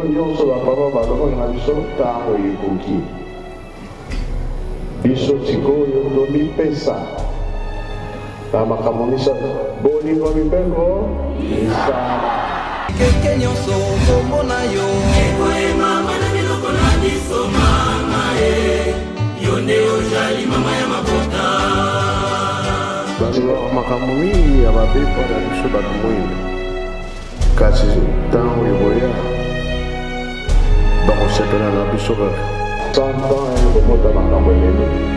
nyonso bapapa balobaka na biso ntango ekoki biso sikoyo tomipesa na makambo misato bolingo mibeko misala keke nyonso komona yo ekoyema mana biloko na biso mama yo nde ozali mama ya mabota makambo mingi ya babepo na biso bato moyindo kasi ntango ekoya bakosepela na biso kaka santan ekomota makambo elele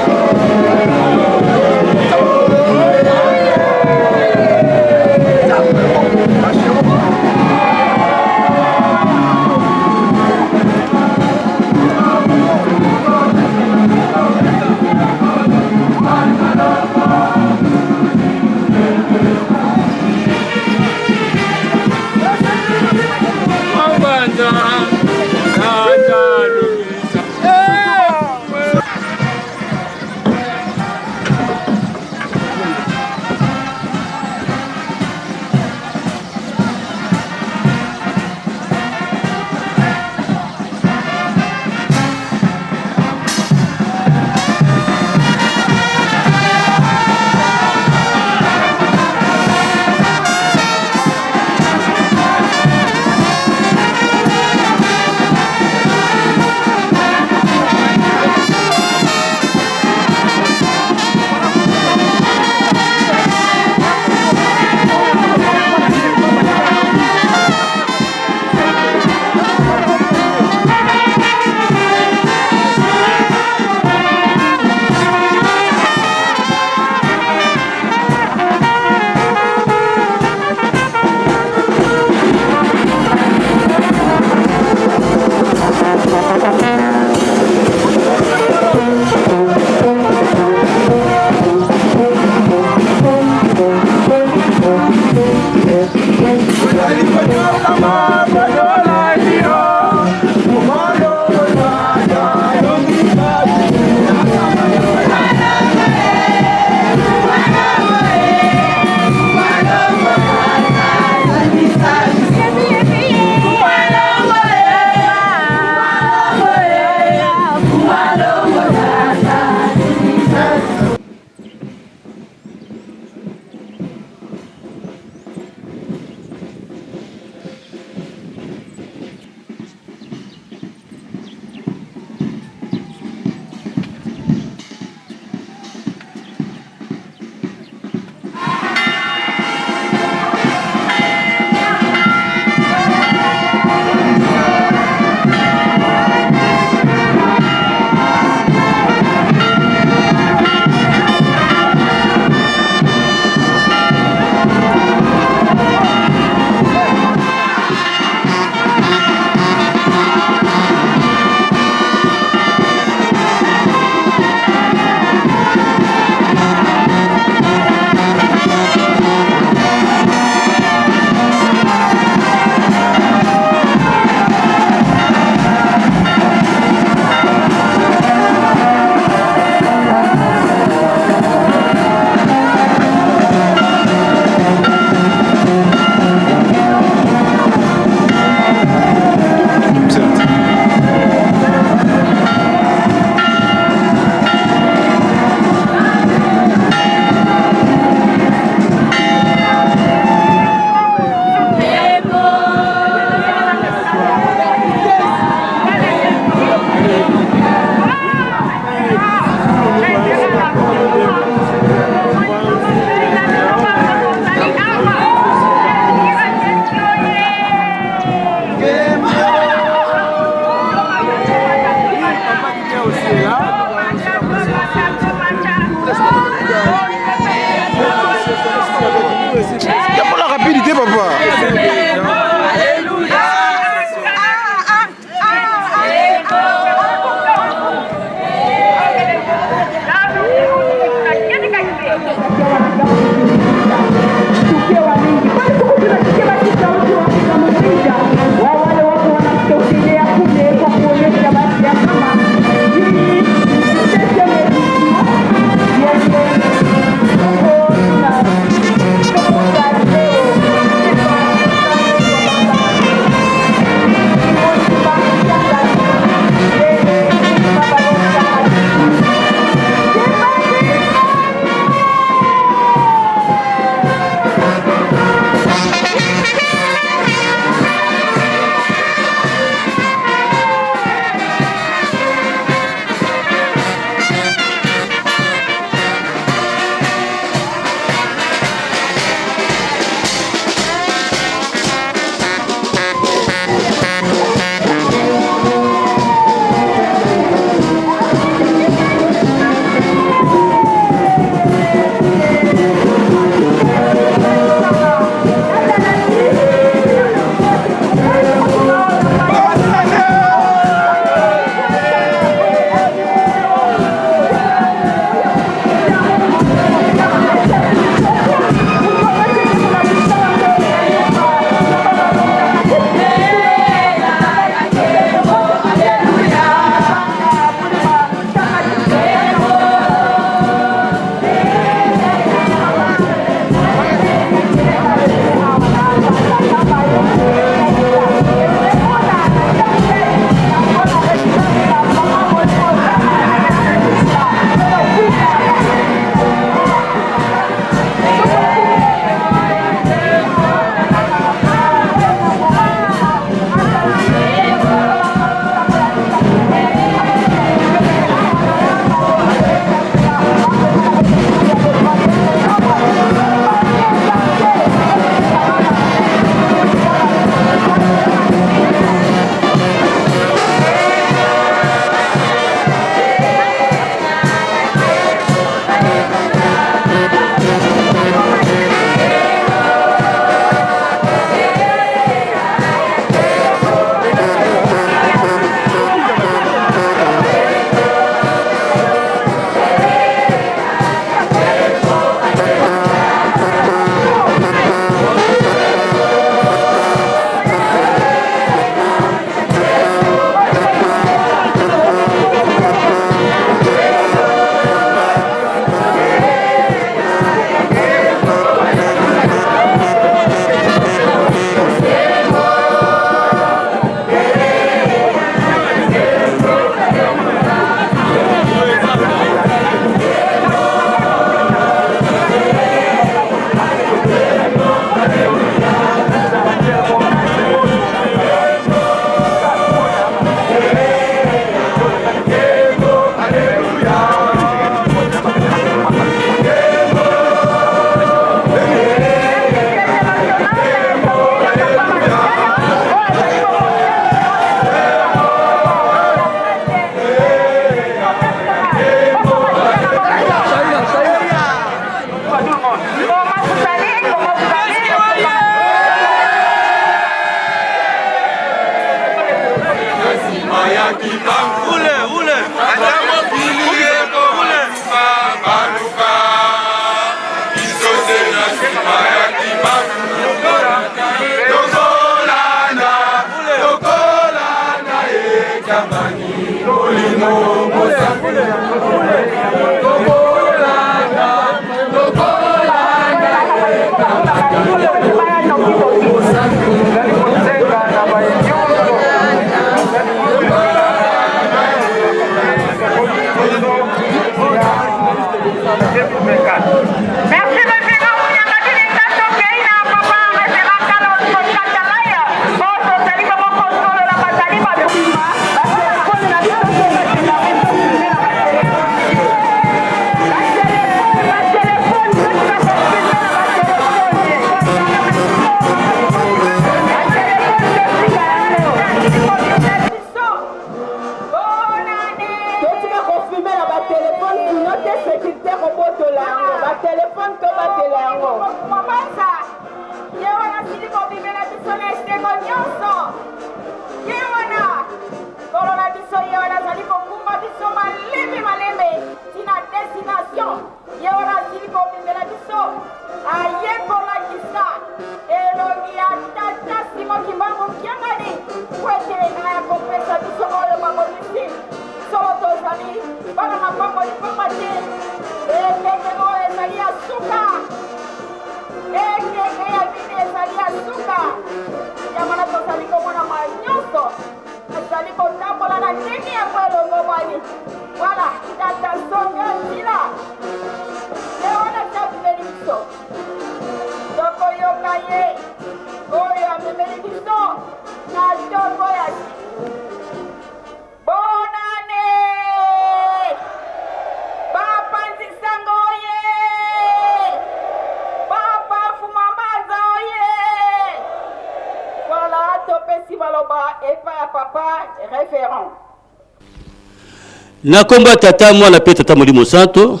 Nakomba tata mwana pe tata Molimo Santo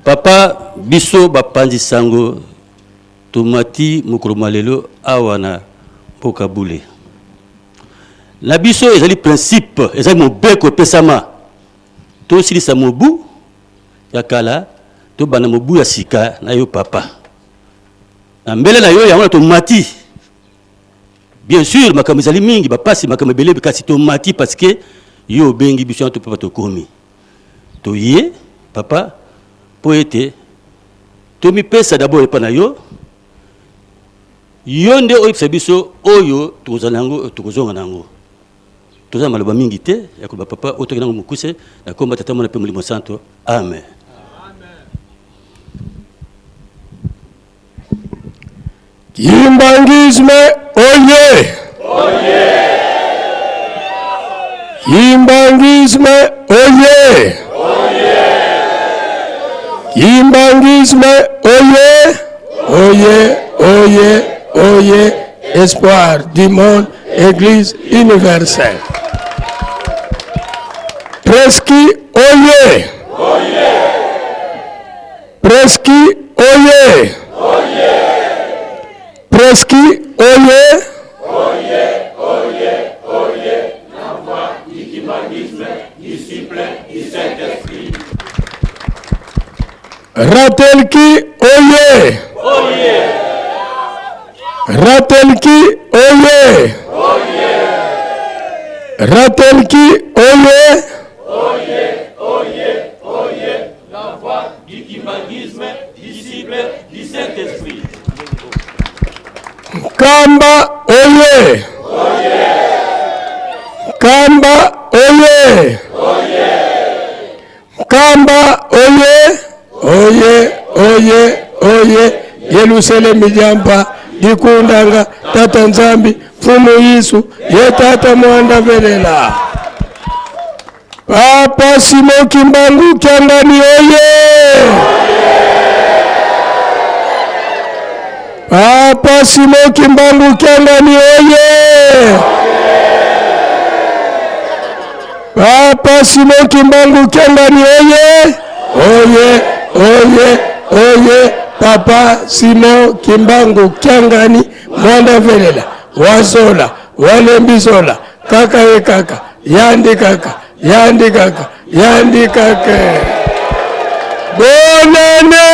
papa biso bapanzi sango tomati mokolo malelo awana mboka bule na biso ezali principe ezali mobeko pesama to silisa mobu ya kala to bana mobu ya sika na yo papa na mbele na yo yango tomati bien sûr makambo ezali mingi bapasi makambo belebe kasi tomati parce que yo bengi biso to papa to komi to ye papa poete to mi pesa d'abord epa na yo nde oyebisa biso oyo tokozala nango tokozonga nango toza maloba mingi te ya koloba papa otoki nango mokuse na komba tata mwana pe Molimo Santo amen. Kimbangisme oye! Oye! Kimbangisme oye! Oye! Kimbangisme oye! Oye! Oye! Oye! Espoir du monde, Église universelle. Preski oye! Oye! Preski oye! Oye! Preski oye! Oye! Oye! Oye! La voix du Kimbangisme, disciple du Saint-Esprit. Ratelki oye! Oye! Ratelki oye! Oye! Ratelki oye! Oye! Oye! Oye! La voix du Kimbangisme, disciple du Saint-Esprit. Kamba oye! Oye! Kamba oye! Oye! Kamba oye! Oye! Oye! Oye! Yelusele mijamba dikundanga tata nzambi fumu Yesu ye tata mwanda velela Papa Simon Kimbangu Kyangani oye! Papa Simon Kimbangu Kyangani oye! Papa Simon Kimbangu Kyangani oye! Oye! Oye! Oye! Papa Simon Kimbangu Kyangani mwanda velela wazola walembizola kaka ye kaka yandi kaka yandi kaka yandi kaka bonane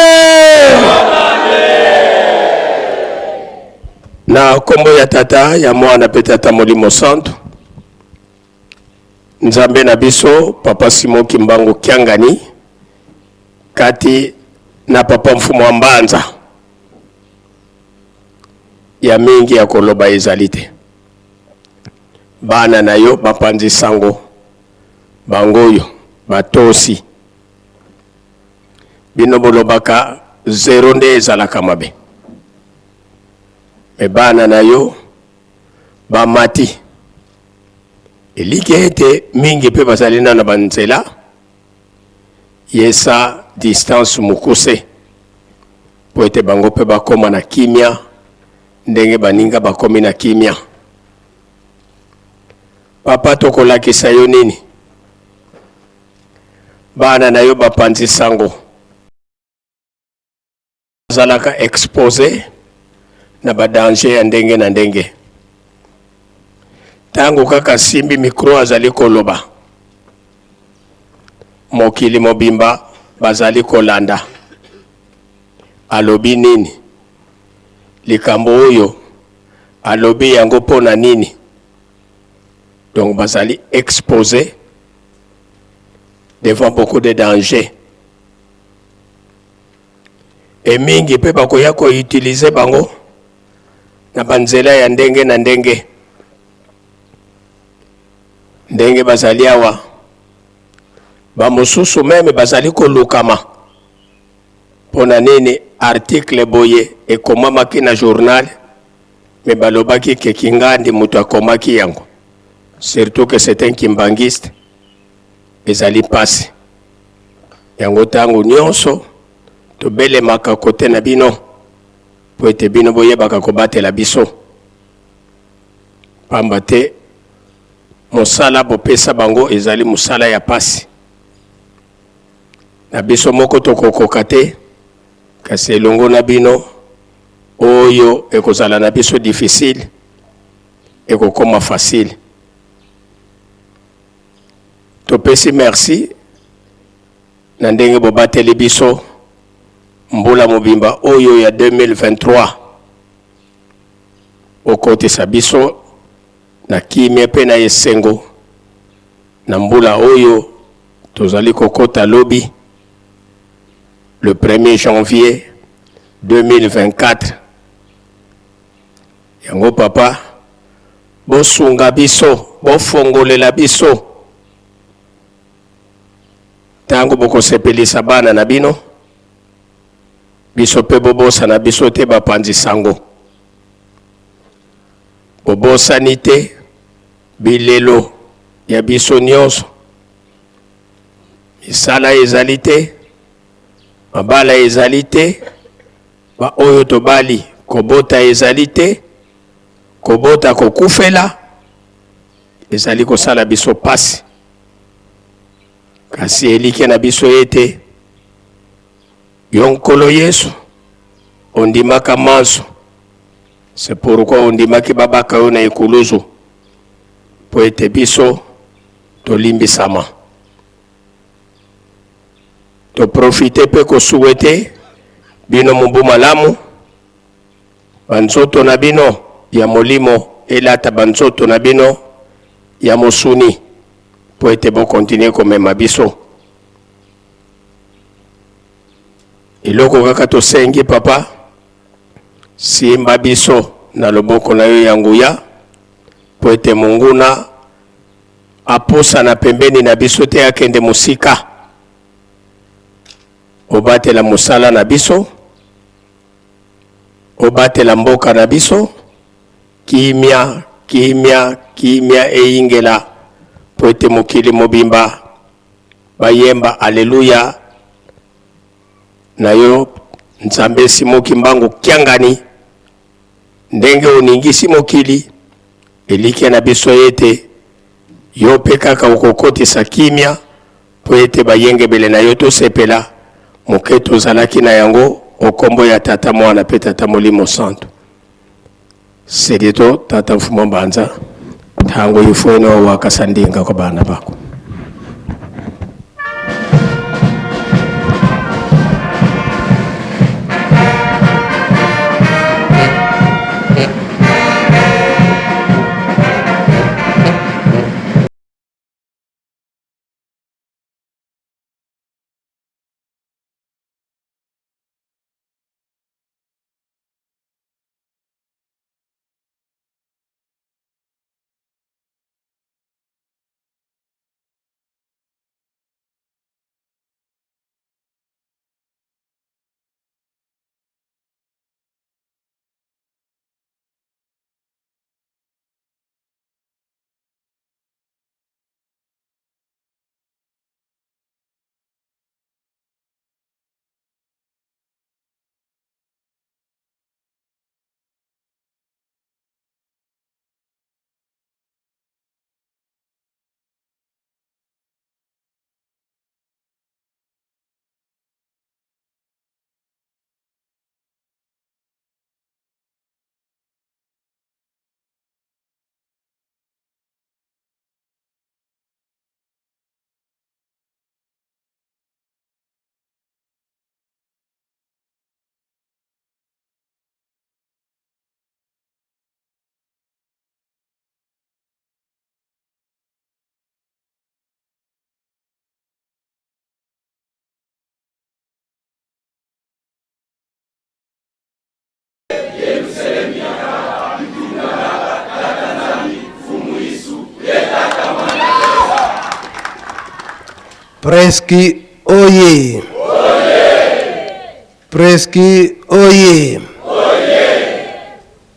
na kombo ya tata ya mwana pe tata Molimo Santo nzambe na biso papa Simon Kimbangu Kiangani kati na papa mfumo wa Mbanza ya mingi ya koloba ezalite bana na yo bapanzi sango bangoyo batosi bino bolobaka zero nde ezalaka mabe me bana na yo bamati elike ete mingi pe bazali na banzela yesa distance mukuse po ete bango pe bakoma na kimia ndenge baninga bakomi na kimia papa tokolakisa yo nini bana na yo bapanzi sango zalaka expose na badanger ya ndenge na ndenge tango kaka simbi mikro azali koloba mokili mobimba bazali kolanda alobi nini likambo oyo alobi yango pona nini donc bazali exposé devant beaucoup de dangers et mingi pe bakoya ko utiliser bango na banzela ya ndenge na ndenge ndenge bazali awa bamosusu meme bazali kolukama pona nini article boye ekomamaki na journal me balobaki ke kingandi mutu akomaki yango surtout que c'est un kimbangiste ezali pasi yango tango nyonso tobelemaka kote na bino po ete bino boyebaka kobatela biso pamba te mosala bopesa bango ezali mosala ya pasi na biso moko tokokoka te kasi elongo na bino oyo ekozala na biso difficile ekokoma facile topesi merci na ndenge bobateli biso mbula mobimba oyo ya 2023 okotisa biso na kimia pe na esengo na mbula oyo tozali kokota lobi le 1er janvier 2024 yango papa bosunga biso bofongolela biso tango bokosepelisa bana na bino biso pe bobosa na biso te bapanzi sango bobosani te bilelo ya biso nyonso misala ezali te mabala ezali te ba oyo tobali kobota ezali te kobota kokufela ezali kosala biso pasi kasi elike na biso ete yonkolo Yesu ondimaka manso c'est pourquoi ondimaki babaka yo na ekuluzu po ete biso tolimbisama to profite pe ko souhaiter bino mumbu malamu banzoto na bino ya molimo elata banzoto na bino ya mosuni po ete bo continuer komema biso iloko kaka tosengi papa simba biso na loboko na yo ya nguya po ete monguna aposa na pembeni na biso te akende musika obatela musala na biso obatela mboka na biso kimia kimia kimia eingela po ete mokili mobimba bayemba aleluya na yo nzambe Simon Kimbangu Kiangani ndenge oningisi mokili elike na biso ete yo pe kaka okokotisa kimia po ete bayengebele na yo tosepela moke tozalaki na yango okombo ya tata mwana pe tata Molimo Santo sedito tata Mfumo Mbanza tango yifweno wakasandinga kwa bana bako. Preski oye. Preski oye.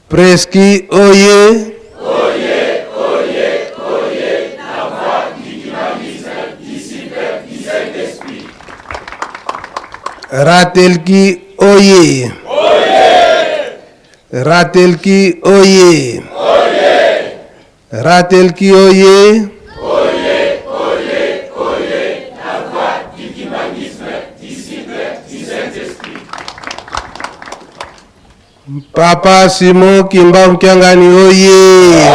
Preski oye. La voix du dynamisme, disciple du Saint-Esprit. Ratelki oye. Ratelki oye. Ratelki oye. Papa Simon Kimba Mkiangani oye.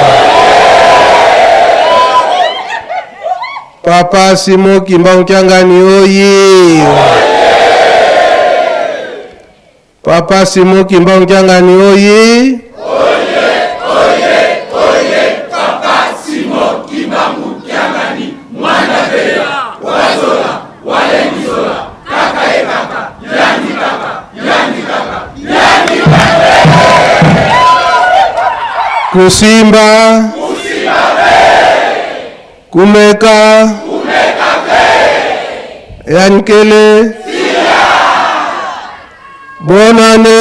Papa Simon Kimba Mkiangani oye. Papa Simon Kimba Mkiangani oye. Papa Simon Kimba Mkiangani mwana bela wazola walengizola kaka ekaka yani kaka Kusimba kumeka yankele bonane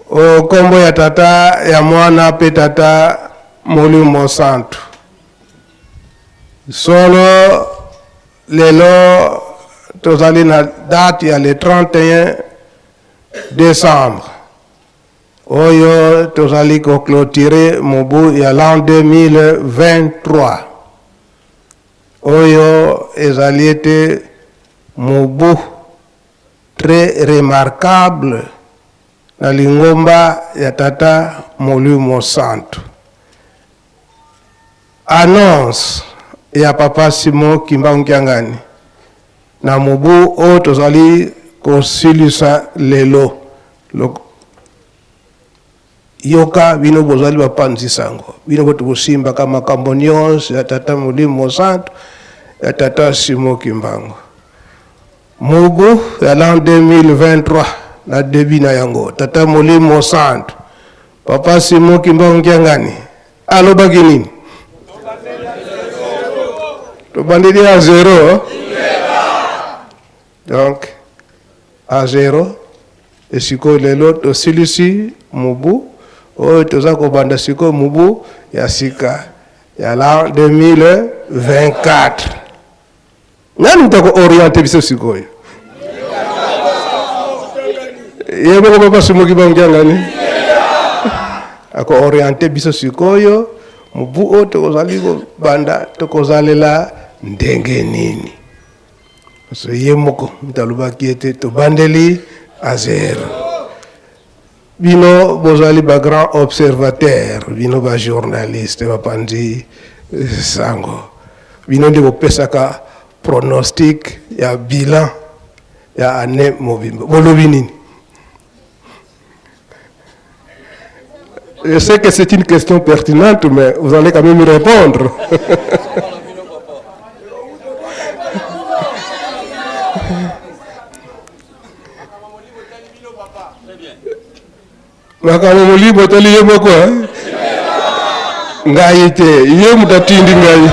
o kombo ya tata ya mwana pe tata Molimo Santu solo lelo tozali na date ya le 31 décembre oyo tozali ko clôturer mobu ya l'an 2023 oyo ezali ete mobu très remarquable na lingomba ya tata Molimo Santu. Annonce ya Papa Simon Kimba Mkiangani na mobu o tozali kosilisa lelo yoka bino bozali bapanzi sango bino boto bosimba kama makambo nyonso ya tata Molimo Santu ya tata Simon Kimbangu mobu ya l'an 2023 na debi na yango tata Molimo Santu Papa Simon Kimba Mkiangani alobaki nini tobandeli à zéro donc à zéro et siko lelo tosilisi mubu oyo toza kobanda siko mubu ya sika ya l'an 2024 nani mtako oriente biso sikoyo yebo ko Papa Simon Kimba Mkiangani ako oriente biso sikoyo mubu o tokozali kobanda tokozalela ndenge nini so ye moko mitalubaki ete tobandeli à zéro bino bozali ba grand observateur, bino ba journaliste ba panzi sango. Bino nde bopesaka pronostic ya bilan ya année mobimba. Bolobi nini? Je sais que c'est une question pertinente, mais vous allez quand même y répondre. Makambo molimo tali ye moko ngai te ye mutatindi ngai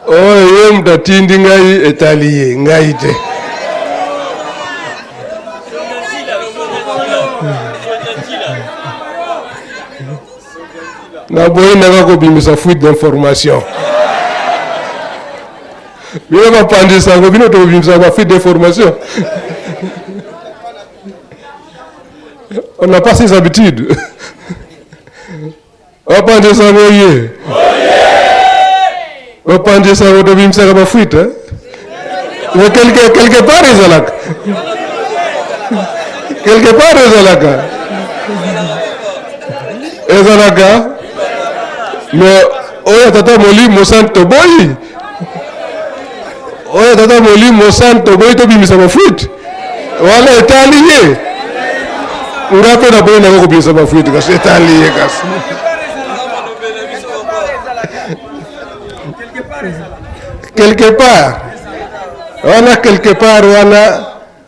oh ye mutatindi ngai etali ye ngai te na boye nanga kobimisa fuite d'information. Bino bapandi sango bino to bimisa ba fuite d'information. On n'a pas ces habitudes. Bapandi sango ye. Bapandi sango to bimisa ba fuite. Mais quelque part ezalaka. Quelque part ezalaka. Ezalaka. Mais oya tata moli mosanto boy. Oya tata moli mosanto boy to bimisa ba fuite. Wala etaliye. Ngape na boy na ko bimisa ba fuite kasi etaliye kasi. Quelque part. On a quelque part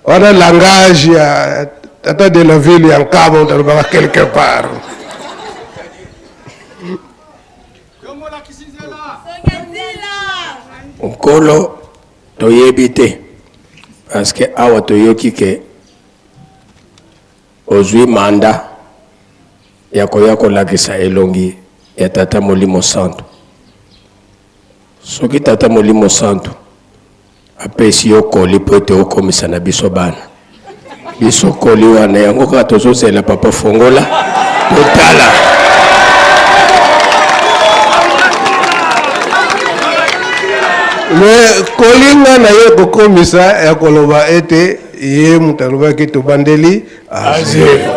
on a langage ya tata de la ville ya Nkabo talobaka quelque part. Nkolo toyebi te parce que awa toyoki ke ozwi manda ya koya kolakisa elongi ya tata molimo santo. Soki tata molimo santo apesi yo koli po ete okomisa na biso bana biso koli wana yango kaka tozozela papa fongola totala. Mais kolinga na ye kokomisa ya koloba ete ye mutaloba ki tobandeli a zero.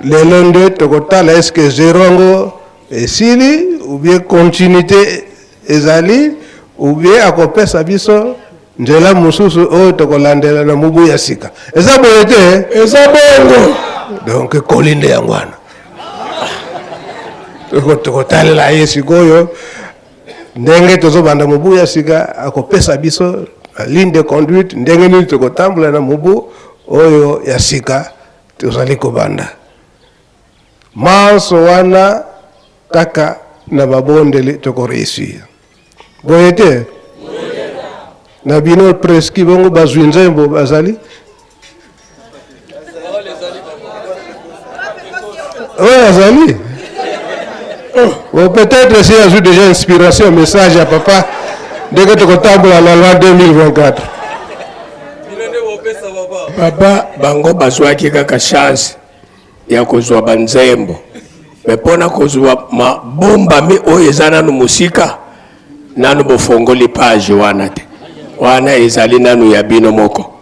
Lelo nde tokotala eske zero ngo esili ou bien continuité ezali ou bien akopesa biso nzela mususu oyo tokolandela na mubu ya sika. Eza boye te, eza bongo. Donc kolinde yango wana. Tokotalela ye sikoyo ndenge tozobanda mubu ya sika akopesa biso ligne de conduite ndenge nini tokotambula na mubu oyo ya sika tozali kobanda manso wana kaka na babondeli tokoreusir boye te na bino preski bongo bazwi nzembo bazali oyo azali. Bon, peut-être si j'ai déjà inspiration, message à papa, dès que tu comptables à la loi 2024. Papa, bango bazwaki kaka chance ya kozwa banzembo. Mais pona kozwa mabomba mi oyo eza nanu musika, nanu bofongoli page wana te. Wana ezali nanu ya bino moko.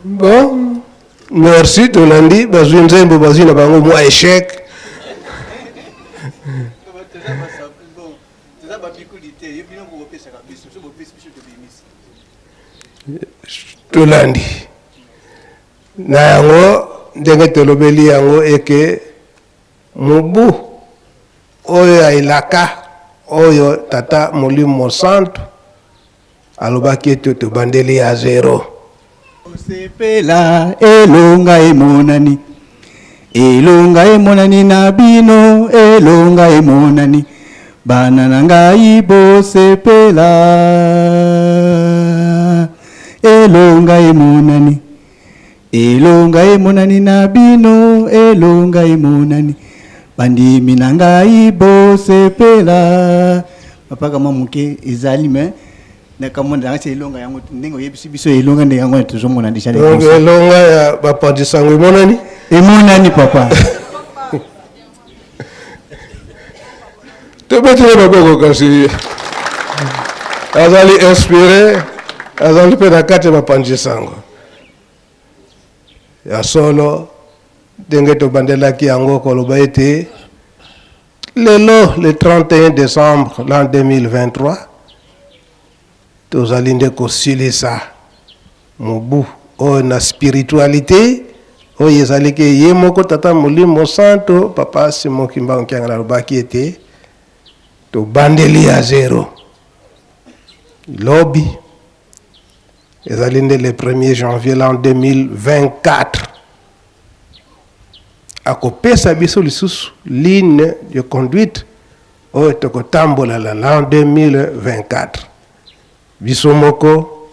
Bon, merci, Tolandi, bazwi nzembo bazwi na bango mwa échec. Tolandi na yango ndenge tolobeli yango eke mubu oyo ailaka oyo tata molimo santo alobaki ete tobandeli ya zero. Sepela elonga emonani elonga emonani na bino elonga emonani bana na ngai bosepela elonga emonani na bino elonga emonani bandimi na ngai bosepela papa kama muke ezali me na kama ndanga se elonga yango ndenge oyebisi biso elonga ndenge yango tozomona déjà les elonga ya bapandi sango emonani papa tobetele maboko kasi azali inspiré azali mpe na kati ya bapanzi sango ya solo ndenge tobandelaki yango koloba ete lelo le 31 décembre l'an 2023 tozali nde kosilisa mobu oyo na spiritualité oyo ezalaki ye moko tata molimo santo papa Simon Kimbangu Nkianga alobaki ete tobandeli ya zero lobi ezali nde le 1er janvier l'an 2024 akopesa biso lisusu ligne de conduite oyo tokotambola la l'an 2024 biso moko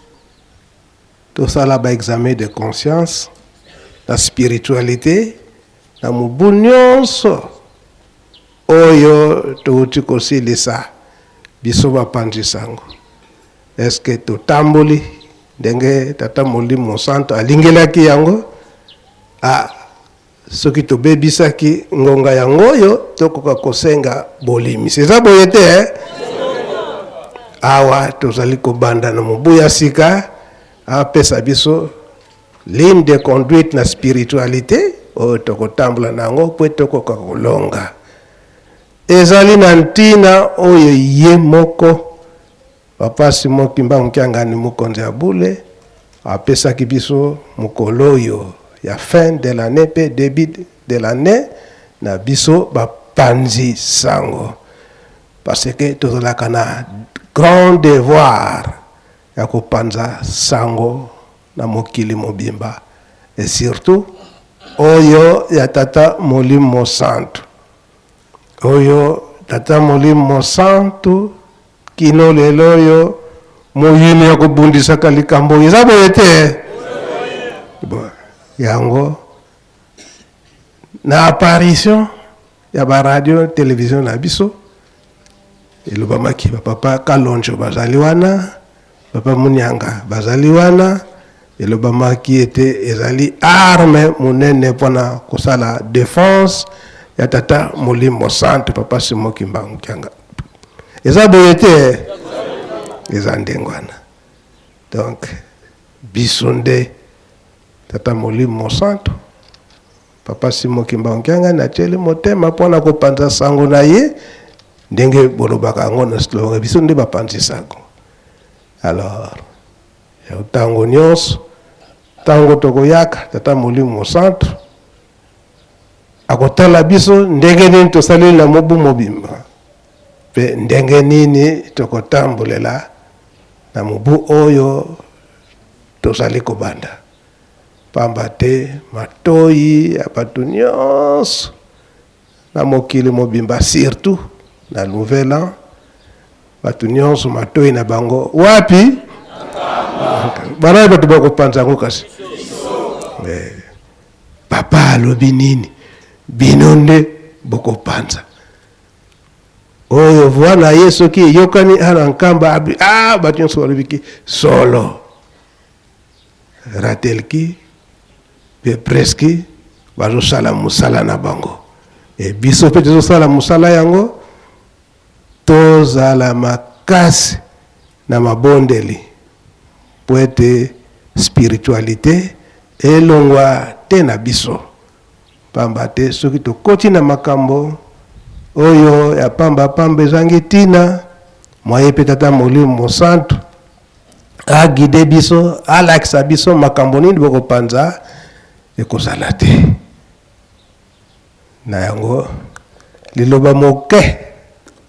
tosala ba examen de conscience la spiritualité na mobu nyonso oyo touti kosilisa biso bapanzi sango. Est-ce que totamboli ndenge tata molimo santo alingelaki yango soki tobebisaki ngonga yango oyo tokoka kosenga bolimi seza boye te awa tozali kobanda na mobu ya sika apesa biso ligne de conduite na spiritualité oyo tokotambola nango mpo tokoka kolonga ezali na ntina oyo ye moko papa Simon Kimbangu Nkianga ni mokonzi ya bule apesaki biso mokolo oyo ya fin de l'année pe début de l'année na biso bapanzi sango parce que tozalaka na grand devoir ya kopanza sango na mokili mobimba et surtout oyo ya tata molimo santo oyo tata molimo santo kino lelo oyo moyini ya kobundisaka likambo eza boye te yango na apparition ya ba radio télévision na biso elobamaki papa Kalonjo bazali wana papa Munyanga bazali wana elobamaki ete ezali arme monene mpona kosala défense ya tata molimo santo papa Simon Kimbangu Nkianga eza boye te eza ndengwana donc biso nde tata molimo santo papa Simon Kimbangu Nkianga na tieli motema mpona kopanza sango na ye ndenge bolobaka yango na slogan biso nde bapanzi sango. Alors ya tango nyonso tango tokoyaka tata molimo santo akotala biso ndenge nini tosaleli na mobu mobimba pe ndenge nini tokotambolela na mobu oyo tozali kobanda pamba te matoyi ya bato nyonso na mokili mobimba surtout na nouvel an bato nyonso matoyi na bango wapi banayi bato bakopanza yango kasi papa alobi nini bino nde bokopanza oyo voix na ye soki eyokani ana nkamba bato nyonso balobiki solo ratelki pe presque bazosala mosala na bango e biso mpe tozosala mosala yango tozala makasi na mabondeli po ete spiritualité elongwa te na biso pamba te soki tokoti na makambo oyo ya pamba ezangi ntina mwaye mpe tata molimo santo agide biso alakisa biso makambo nini bokopanza ekozala te na yango liloba moke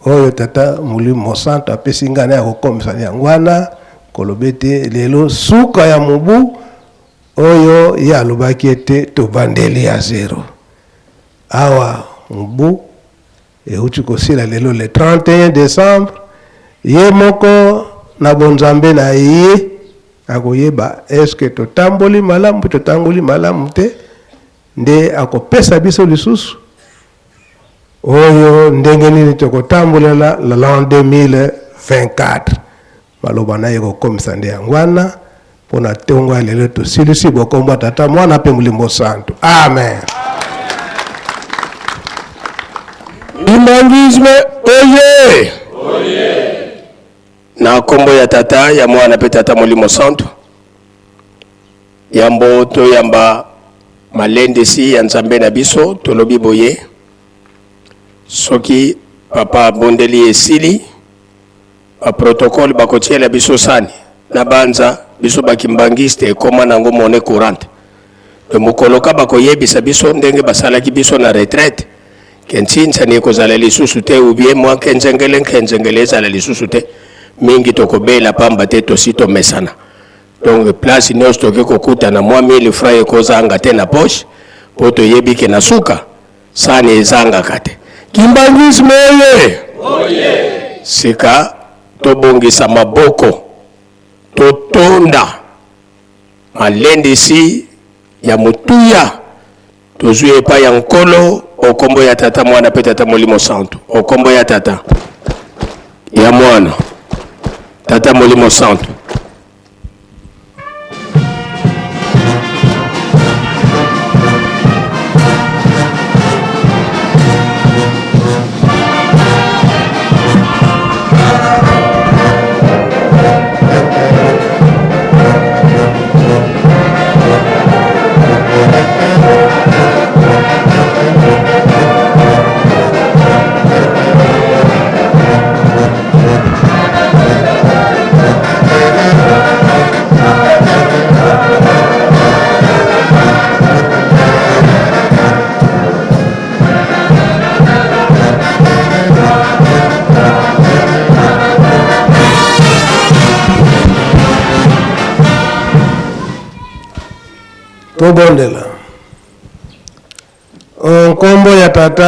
oyo tata molimo santo apesi ngai na ya kokomisa yango wana koloba ete lelo suka ya mobu oyo ye alobaki ete tobandeli ya zero awa mobu euti kosila lelo le 31 décembre ye moko na bonzambe na ye akoyeba eske totamboli malamu totamboli malamu te nde akopesa biso lisusu oyo ndenge nini tokotambolela la l'an 2024 maloba na ye kokomisa nde yango wana mpona ntongo ya lelo tosilisi bokombo tata mwana mpe molimo santo amen. Kimbangisme oye! Na kombo ya tata ya mwana pe tata Molimo Santo yambo to yamba malende si ya nzambe na biso tolobi boye soki papa bondeli esili ba protocole bakotiela biso sani na banza biso bakimbangiste ekoma nango mone courante to mokoloka bakoyebisa biso ndenge basalaki biso na retraite kentinsa ni kozala lisusu te ubie mwa nkenzengele ezala lisusu te mingi tokobela pamba te tosito mesana. Donc place nyonso toke kokutana mwa 1000 francs ekozanga te na poche po toyebike na suka sani ezangaka te. Kimbangisme oye! Sika tobongisa maboko totonda malendisi ya mutuya tozwi epai ya nkolo okombo ya tata mwana pe tata Molimo Santo. Okombo ya tata ya mwana tata Molimo Santo. Tobondela nkombo ya tata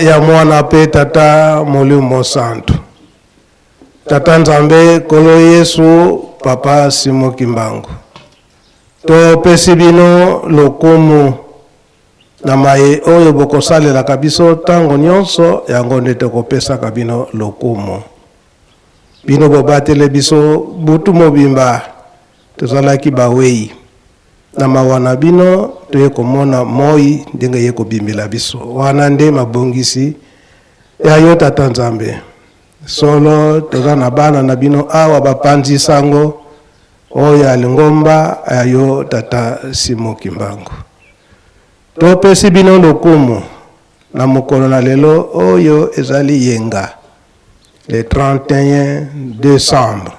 ya mwana pe tata Molimo Santo. Tata Nzambe kolo Yesu papa Simo Kimbangu to pesi bino lokumu na maye oyo bokosalela kabiso tango nyonso yango nde tokopesaka bino lokumu. Bino bobatele biso butu mobimba tozalaki bawei na mawana bino toye komona moi ndenge ye kobimbela biso wana nde mabongisi ya yo tata Nzambe. Solo toza na bana na bino awa bapanzi sango oyo alingomba ya yo tata Simo Kimbangu. Topesi bino lokumu na mokolo na lelo oyo ezali yenga le 31 décembre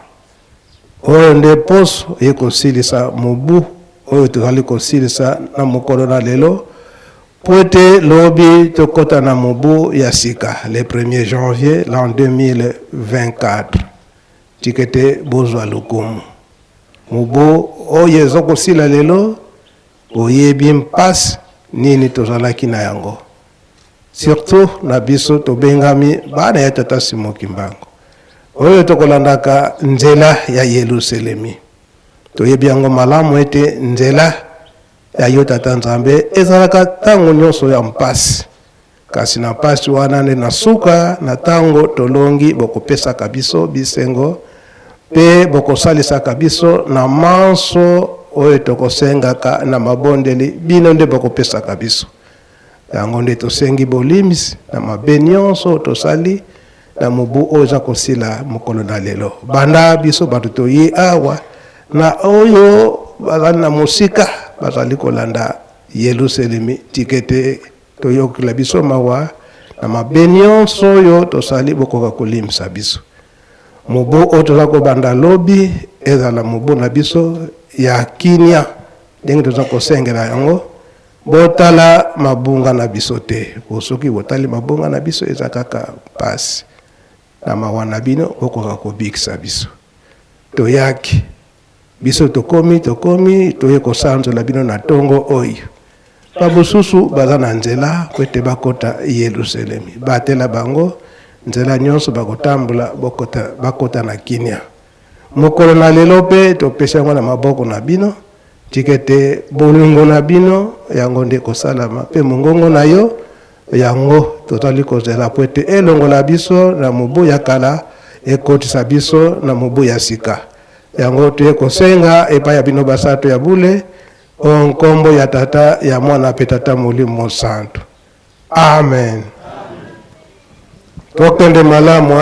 oyo nde poso ye kosilisa mobu oyo tozali kosilisa na mokolo na lelo po ete lobi tokota na mobu ya sika le 1er janvier l'an 2024 tikete bozwa lokumu mobu oyo ezo kosila lelo oyebi mpasi nini tozalaki na yango surtout na biso tobengami bana ya tata Simo Kimbangu oyo tokolandaka nzela ya Yerusalemi. Toyebi yango malamu ete nzela ya yo tata Nzambe ezalaka tango nyonso ya mpasi kasi na mpasi wana nde na suka na tango tolongi bokopesaka biso bisengo pe bokosalisaka biso na manso oyo tokosengaka na mabondeli bino nde bokopesaka biso yango nde tosengi bolimisi na mabe nyonso tosali na mobu oyo eza kosila mokolo na lelo banda biso bato toye awa na oyo bazali na mosika bazali kolanda Yerusalemi tikete toyokela biso mawa na mabe nyonso oyo tosali bokoka kolimisa biso mobu oyo toza kobanda lobi ezala mobu na biso ya kinia ndenge toza kosengela yango botala mabunga na biso te soki botali mabunga na biso eza kaka pasi na mawa na bino bokoka kobikisa biso toyaki biso tokomi toye kosanzola bino na tongo oyo babususu baza na nzela po ete bakota Yerusalemi batela bango nzela nyonso bakotambola bakota na kinia mokolo na lelo pe topesi yango na maboko na bino tikete bolingo na bino yango nde kosalama pe mongongo na yo yango tozali kozela po ete elongola biso na mobu ya kala ekotisa biso na mobu ya sika yango toye kosenga epai ya bino basato ya bule nkombo ya tata ya mwana pe tata Molimo Santo. Amen. tokende malamu